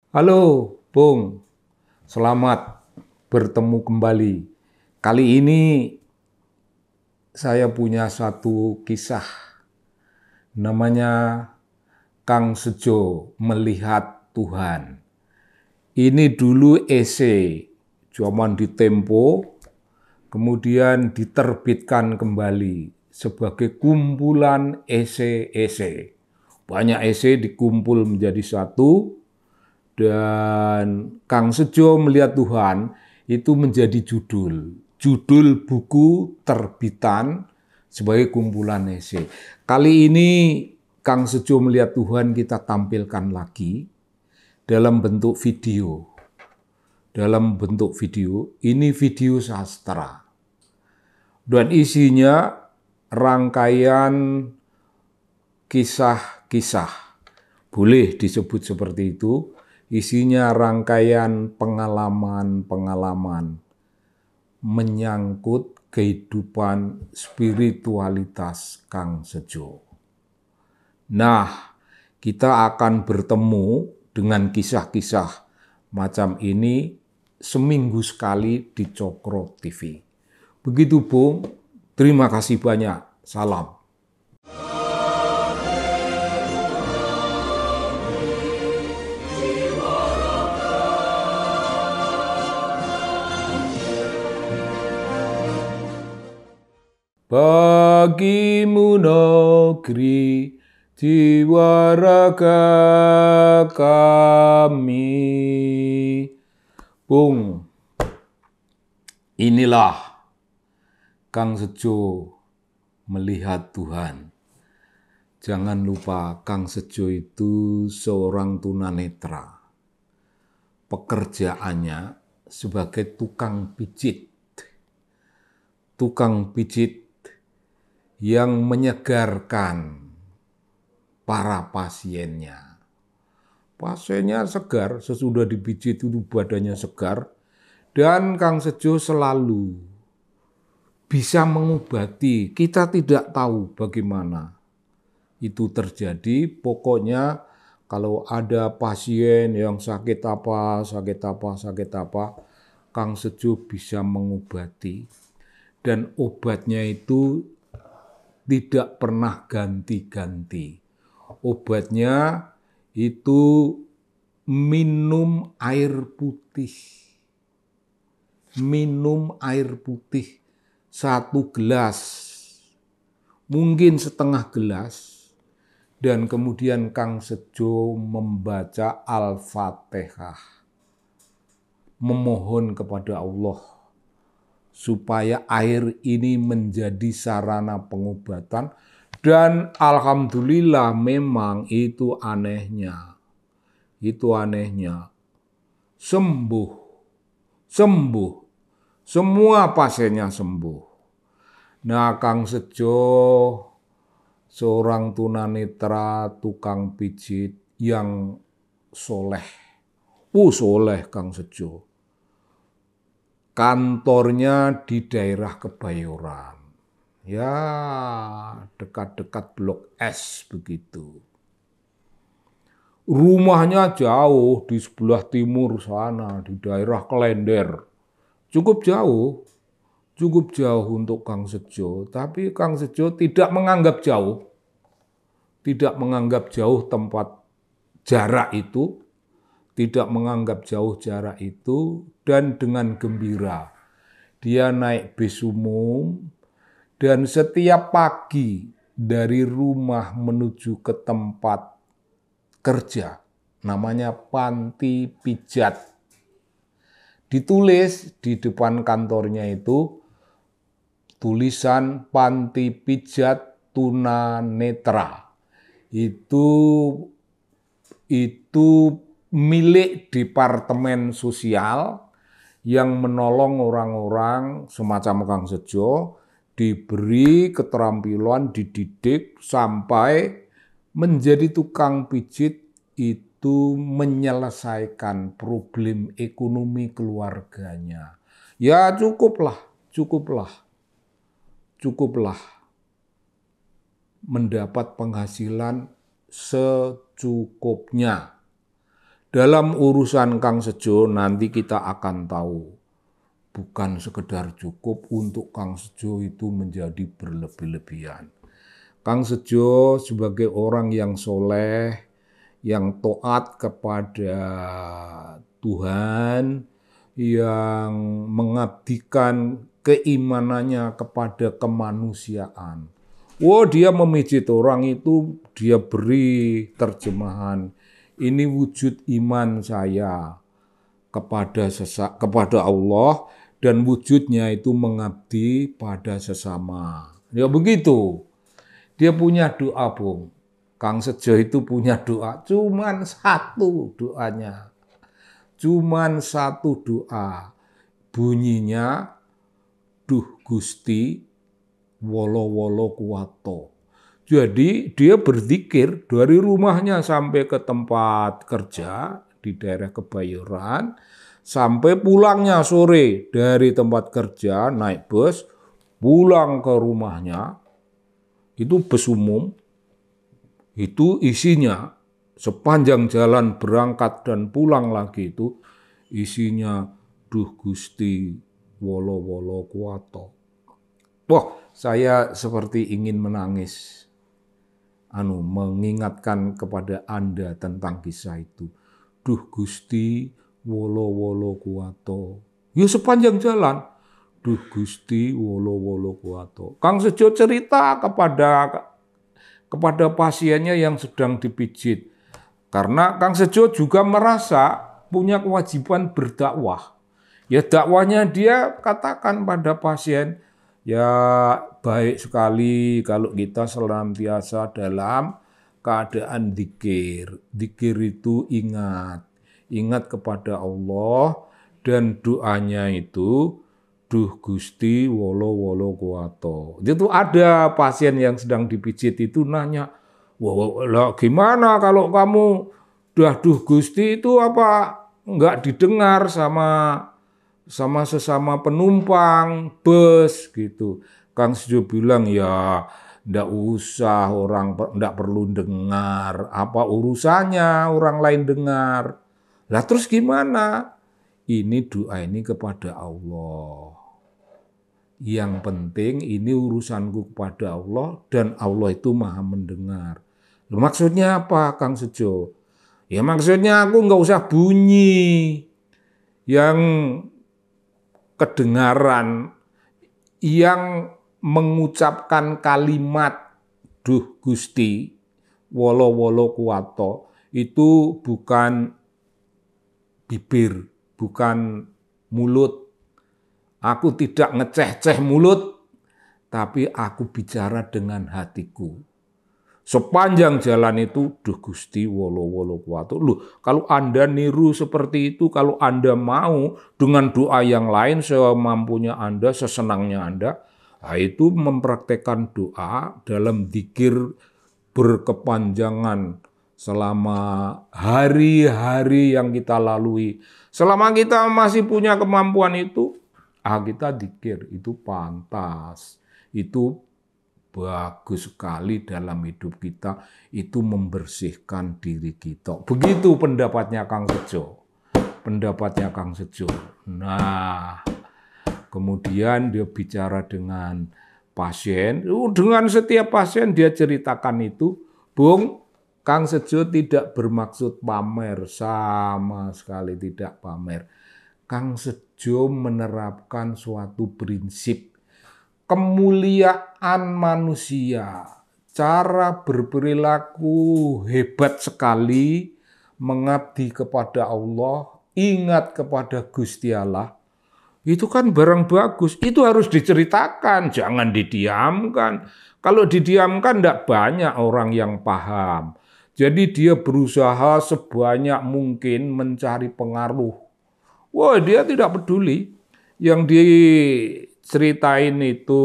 Halo, Bung. Selamat bertemu kembali. Kali ini saya punya satu kisah. Namanya Kang Sejo Melihat Tuhan. Ini dulu esai, zaman di Tempo, kemudian diterbitkan kembali sebagai kumpulan esai-esai. Banyak esai dikumpul menjadi satu, dan Kang Sejo Melihat Tuhan itu menjadi judul buku terbitan sebagai kumpulan esai. Kali ini Kang Sejo Melihat Tuhan kita tampilkan lagi dalam bentuk video. Ini video sastra. Dan isinya rangkaian kisah-kisah. Boleh disebut seperti itu. Isinya rangkaian pengalaman-pengalaman menyangkut kehidupan spiritualitas Kang Sejo. Nah, kita akan bertemu dengan kisah-kisah macam ini seminggu sekali di Cokro TV. Begitu, Bung. Terima kasih banyak. Salam. Bagimu negeri jiwa raga kami. Bung, inilah Kang Sejo Melihat Tuhan. Jangan lupa Kang Sejo itu seorang tunanetra. Pekerjaannya sebagai tukang pijit. Tukang pijit yang menyegarkan para pasiennya. Pasiennya segar, sesudah dipijit itu badannya segar, dan Kang Sejo selalu bisa mengobati. Kita tidak tahu bagaimana itu terjadi, pokoknya kalau ada pasien yang sakit apa, Kang Sejo bisa mengobati. Dan obatnya itu tidak pernah ganti-ganti. Obatnya itu minum air putih. Minum air putih 1 gelas, mungkin setengah gelas, dan kemudian Kang Sejo membaca Al-Fatihah, memohon kepada Allah supaya air ini menjadi sarana pengobatan, dan alhamdulillah memang itu anehnya. Sembuh. Semua pasiennya sembuh. Nah, Kang Sejo seorang tunanetra, tukang pijit yang soleh. Soleh Kang Sejo. Kantornya di daerah Kebayoran. Ya, dekat-dekat Blok S begitu. Rumahnya jauh di sebelah timur sana, di daerah Klender. Cukup jauh untuk Kang Sejo. Tapi Kang Sejo tidak menganggap jauh tempat jarak itu, dan dengan gembira dia naik bis umum, dan setiap pagi dari rumah menuju ke tempat kerja, namanya panti pijat. Ditulis di depan kantornya itu tulisan panti pijat tunanetra. Itu milik Departemen Sosial yang menolong orang-orang semacam Kang Sejo, diberi keterampilan, dididik sampai menjadi tukang pijit, itu menyelesaikan problem ekonomi keluarganya. Ya cukuplah mendapat penghasilan secukupnya. Dalam urusan Kang Sejo nanti kita akan tahu. Bukan sekedar cukup untuk Kang Sejo itu menjadi berlebih-lebihan. Kang Sejo sebagai orang yang soleh, yang taat kepada Tuhan, yang mengabdikan keimanannya kepada kemanusiaan. Dia memijit orang itu, dia beri terjemahan. Ini wujud iman saya kepada Allah dan wujudnya itu mengabdi pada sesama. Ya begitu. Dia punya doa, Bung. Kang Sejo itu punya doa, cuman satu doanya. Cuman satu doa. Bunyinya, Duh Gusti wolo-wolo kuwato. Jadi dia berzikir dari rumahnya sampai ke tempat kerja di daerah Kebayoran, sampai pulangnya sore dari tempat kerja naik bus, pulang ke rumahnya, itu bus umum, itu isinya sepanjang jalan berangkat dan pulang lagi itu isinya Duh Gusti wolo-wolo kuwato. Wah, saya seperti ingin menangis. Mengingatkan kepada Anda tentang kisah itu. Duh Gusti wolo-wolo kuwato. Ya sepanjang jalan. Duh Gusti wolo-wolo kuwato. Kang Sejo cerita kepada pasiennya yang sedang dipijit. Karena Kang Sejo juga merasa punya kewajiban berdakwah. Ya dakwahnya dia katakan pada pasien, ya baik sekali kalau kita senantiasa dalam keadaan dzikir. Dzikir itu ingat kepada Allah dan doanya itu Duh Gusti wolo-wolo kuwato. Itu ada pasien yang sedang dipijit itu nanya, wah gimana kalau kamu Duh Gusti itu apa enggak didengar sama sesama penumpang bus gitu. Kang Sejo bilang ya ndak usah, orang ndak perlu dengar, apa urusannya orang lain dengar. Lah terus gimana? Ini doa ini kepada Allah. Yang penting ini urusanku kepada Allah dan Allah itu maha mendengar. Maksudnya apa Kang Sejo? Ya maksudnya aku nggak usah bunyi yang kedengaran, yang mengucapkan kalimat Duh Gusti wolo-wolo kuwato itu bukan bibir, bukan mulut. Aku tidak ngeceh-ceh mulut, tapi aku bicara dengan hatiku. Sepanjang jalan itu, Duh Gusti wolo-wolo kuwato. Loh, kalau Anda niru seperti itu, kalau Anda mau dengan doa yang lain semampunya Anda, sesenangnya Anda, itu mempraktekkan doa dalam dzikir berkepanjangan selama hari-hari yang kita lalui. Selama kita masih punya kemampuan itu, kita dzikir, itu pantas. Itu bagus sekali dalam hidup kita, itu membersihkan diri kita. Begitu pendapatnya Kang Sejo. Pendapatnya Kang Sejo. Nah, kemudian dia bicara dengan pasien. Dengan setiap pasien dia ceritakan itu. Bung, Kang Sejo tidak bermaksud pamer. Sama sekali tidak pamer. Kang Sejo menerapkan suatu prinsip kemuliaan manusia, cara berperilaku hebat sekali, mengabdi kepada Allah, ingat kepada Gusti Allah, itu kan barang bagus, itu harus diceritakan, jangan didiamkan. Kalau didiamkan tidak banyak orang yang paham. Jadi dia berusaha sebanyak mungkin mencari pengaruh. Wah, dia tidak peduli. Yang diceritain itu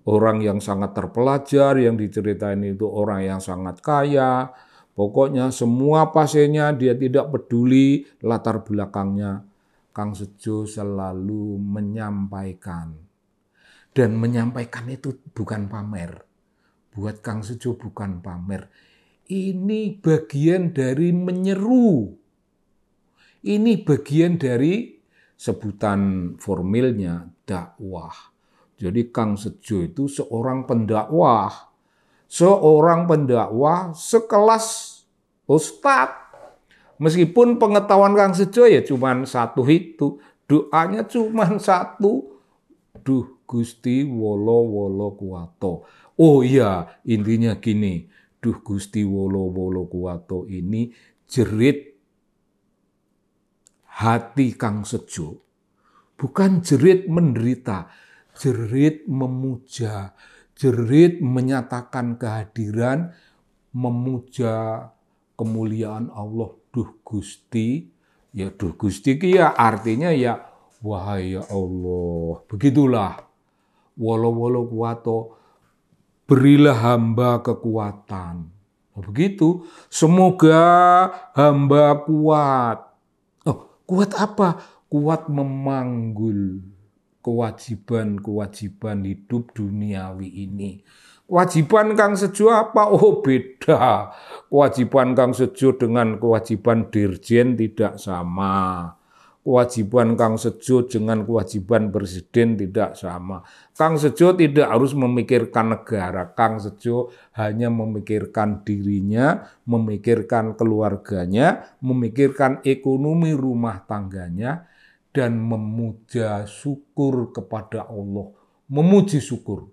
orang yang sangat terpelajar, yang diceritain itu orang yang sangat kaya. Pokoknya semua pasiennya dia tidak peduli latar belakangnya. Kang Sejo selalu menyampaikan. Dan menyampaikan itu bukan pamer. Buat Kang Sejo bukan pamer. Ini bagian dari menyeru Ini bagian dari sebutan formilnya dakwah. Jadi Kang Sejo itu seorang pendakwah. Seorang pendakwah sekelas ustadz. Meskipun pengetahuan Kang Sejo ya cuma satu itu. Doanya cuma satu. Duh Gusti wolo wolo kuwato. Oh iya, intinya gini. Duh Gusti wolo wolo kuwato ini jerit hati Kang Sejo. Bukan jerit menderita, jerit memuja, jerit menyatakan kehadiran, memuja kemuliaan Allah. Duh Gusti, ya duh Gusti ya artinya ya wahai ya Allah. Begitulah. Wolo-wolo kuwato, berilah hamba kekuatan. Begitu, semoga hamba kuat. Oh, kuat apa? Kuat memanggul kewajiban-kewajiban hidup duniawi ini. Kewajiban Kang Sejo apa? Oh beda. Kewajiban Kang Sejo dengan kewajiban dirjen tidak sama. Kewajiban Kang Sejo dengan kewajiban presiden tidak sama. Kang Sejo tidak harus memikirkan negara. Kang Sejo hanya memikirkan dirinya, memikirkan keluarganya, memikirkan ekonomi rumah tangganya, dan memuja syukur kepada Allah. Memuji syukur.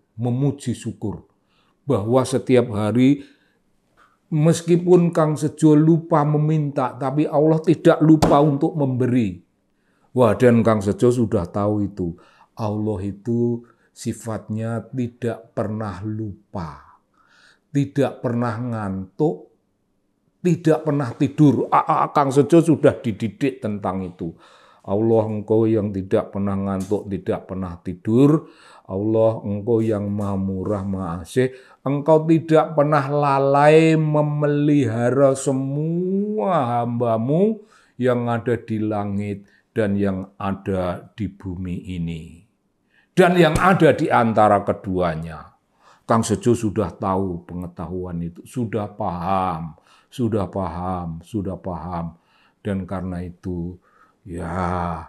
Bahwa setiap hari meskipun Kang Sejo lupa meminta, tapi Allah tidak lupa untuk memberi. Wah, dan Kang Sejo sudah tahu itu. Allah itu sifatnya tidak pernah lupa, tidak pernah ngantuk, tidak pernah tidur. Kang Sejo sudah dididik tentang itu. Allah engkau yang tidak pernah ngantuk, tidak pernah tidur. Allah engkau yang maha murah, maha asih. Engkau tidak pernah lalai memelihara semua hambamu yang ada di langit dan yang ada di bumi ini. Dan yang ada di antara keduanya. Kang Sejo sudah tahu pengetahuan itu, sudah paham. Dan karena itu, ya,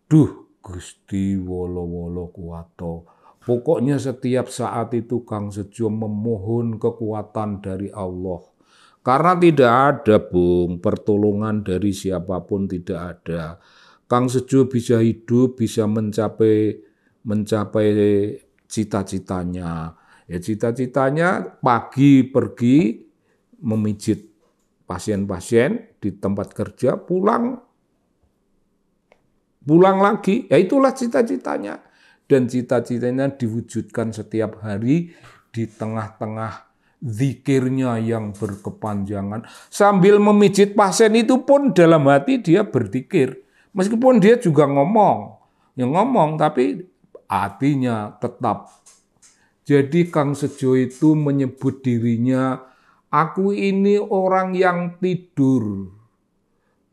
duh Gusti wolo-wolo kuwato. Pokoknya setiap saat itu Kang Sejo memohon kekuatan dari Allah. Karena tidak ada, Bung, pertolongan dari siapapun tidak ada. Kang Sejo bisa hidup, bisa mencapai cita-citanya. Ya cita-citanya pagi pergi memijit pasien-pasien di tempat kerja, pulang lagi. Ya itulah cita-citanya. Dan cita-citanya diwujudkan setiap hari di tengah-tengah zikirnya yang berkepanjangan. Sambil memijit pasien itu pun dalam hati dia berzikir. Meskipun dia juga ngomong, tapi hatinya tetap. Jadi Kang Sejo itu menyebut dirinya, aku ini orang yang tidur.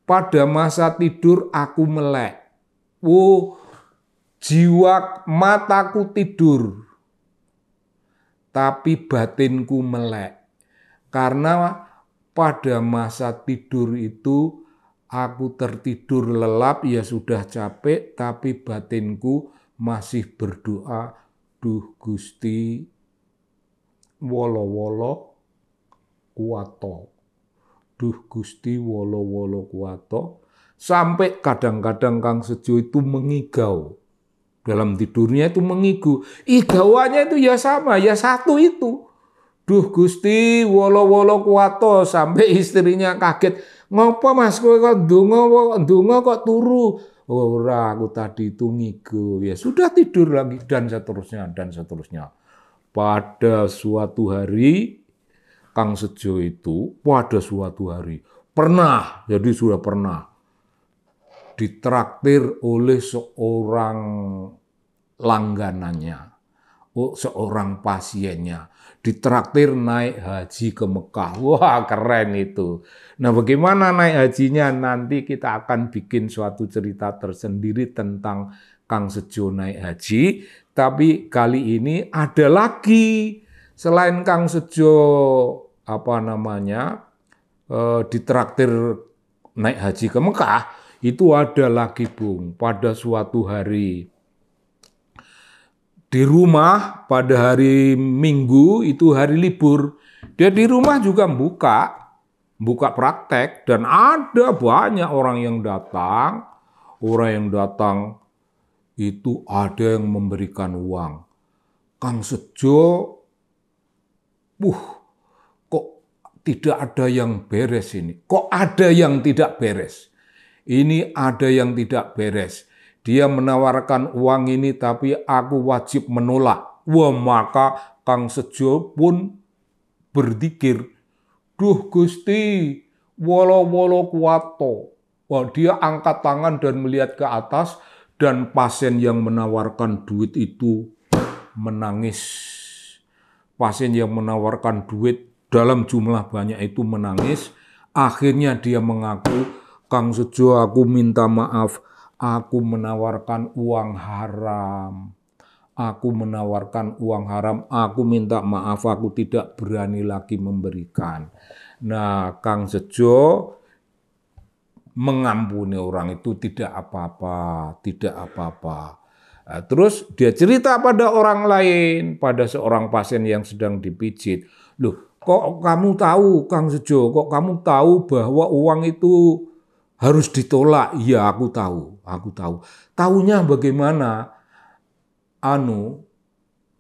Pada masa tidur aku melek. Oh, jiwa mataku tidur. Tapi batinku melek. Karena pada masa tidur itu aku tertidur lelap, ya sudah capek, tapi batinku masih berdoa, duh Gusti wolo-wolo kuwato. Duh Gusti wolo-wolo kuwato. Sampai kadang-kadang Kang Sejo itu mengigau. Dalam tidurnya itu mengigu. Igauannya itu ya sama, ya satu itu. Duh Gusti wolo-wolo kuwato. Sampai istrinya kaget. Ngopo Mas kowe kok ndonga kok turu? Ora, aku tadi itu ngigo. Ya sudah tidur lagi dan seterusnya. Pada suatu hari Kang Sejo itu sudah pernah ditraktir oleh seorang langganannya, seorang pasiennya, ditraktir naik haji ke Mekah. Wah, keren itu. Nah, bagaimana naik hajinya? Nanti kita akan bikin suatu cerita tersendiri tentang Kang Sejo naik haji. Tapi kali ini ada lagi selain Kang Sejo ditraktir naik haji ke Mekah, itu ada lagi Bung, pada suatu hari di rumah pada hari Minggu itu hari libur, dia di rumah juga buka praktek dan ada banyak orang yang datang. Orang yang datang itu ada yang memberikan uang. Kang Sejo, kok tidak ada yang beres ini? Kok ada yang tidak beres? Ini ada yang tidak beres. Dia menawarkan uang ini tapi aku wajib menolak. Wah, maka Kang Sejo pun berzikir, duh Gusti, wolo-wolo kuwato. Wah, dia angkat tangan dan melihat ke atas dan pasien yang menawarkan duit itu menangis. Pasien yang menawarkan duit dalam jumlah banyak itu menangis. Akhirnya dia mengaku, Kang Sejo, aku minta maaf. Aku menawarkan uang haram. Aku menawarkan uang haram. Aku minta maaf. Aku tidak berani lagi memberikan. Nah, Kang Sejo mengampuni orang itu, tidak apa-apa, tidak apa-apa. Nah, terus dia cerita pada orang lain, pada seorang pasien yang sedang dipijit. Loh, kok kamu tahu Kang Sejo, kok kamu tahu bahwa uang itu harus ditolak? Iya, aku tahu. Tahunya bagaimana?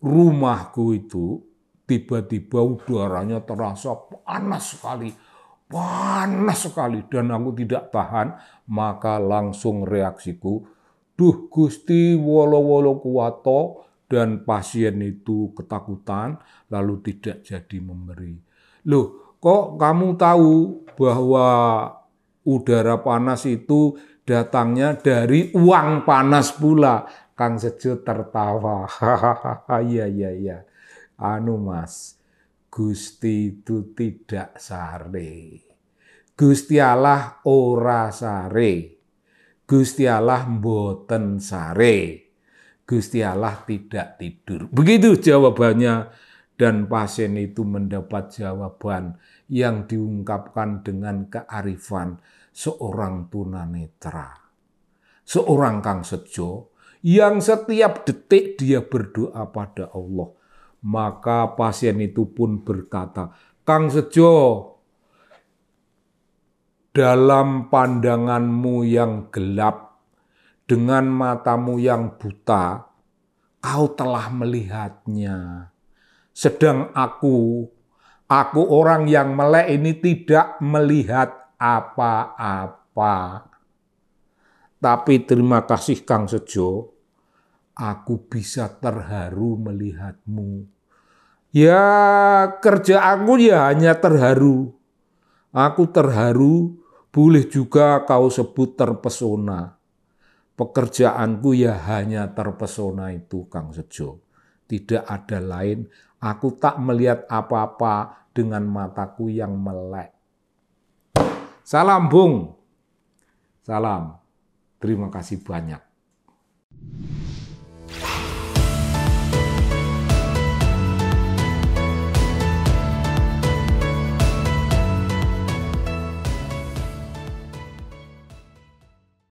Rumahku itu tiba-tiba udaranya terasa panas sekali dan aku tidak tahan, maka langsung reaksiku, duh Gusti, wolo-wolo kuwato, dan pasien itu ketakutan lalu tidak jadi memberi. Loh, kok kamu tahu bahwa udara panas itu datangnya dari uang panas pula? Kang Sejo tertawa. Iya. Mas, Gusti itu tidak sare. Gusti Allah ora sare. Gusti Allah mboten sare. Gusti Allah tidak tidur. Begitu jawabannya. Dan pasien itu mendapat jawaban yang diungkapkan dengan kearifan seorang tunanetra. Seorang Kang Sejo yang setiap detik dia berdoa pada Allah. Maka pasien itu pun berkata, Kang Sejo, dalam pandanganmu yang gelap, dengan matamu yang buta, kau telah melihatnya. Sedang aku orang yang melek ini tidak melihat apa-apa. Tapi terima kasih Kang Sejo, aku bisa terharu melihatmu. Ya, kerjaanku ya hanya terharu. Aku terharu, boleh juga kau sebut terpesona. Pekerjaanku ya hanya terpesona itu, Kang Sejo. Tidak ada lain, aku tak melihat apa-apa dengan mataku yang melek. Salam Bung. Salam. Terima kasih banyak.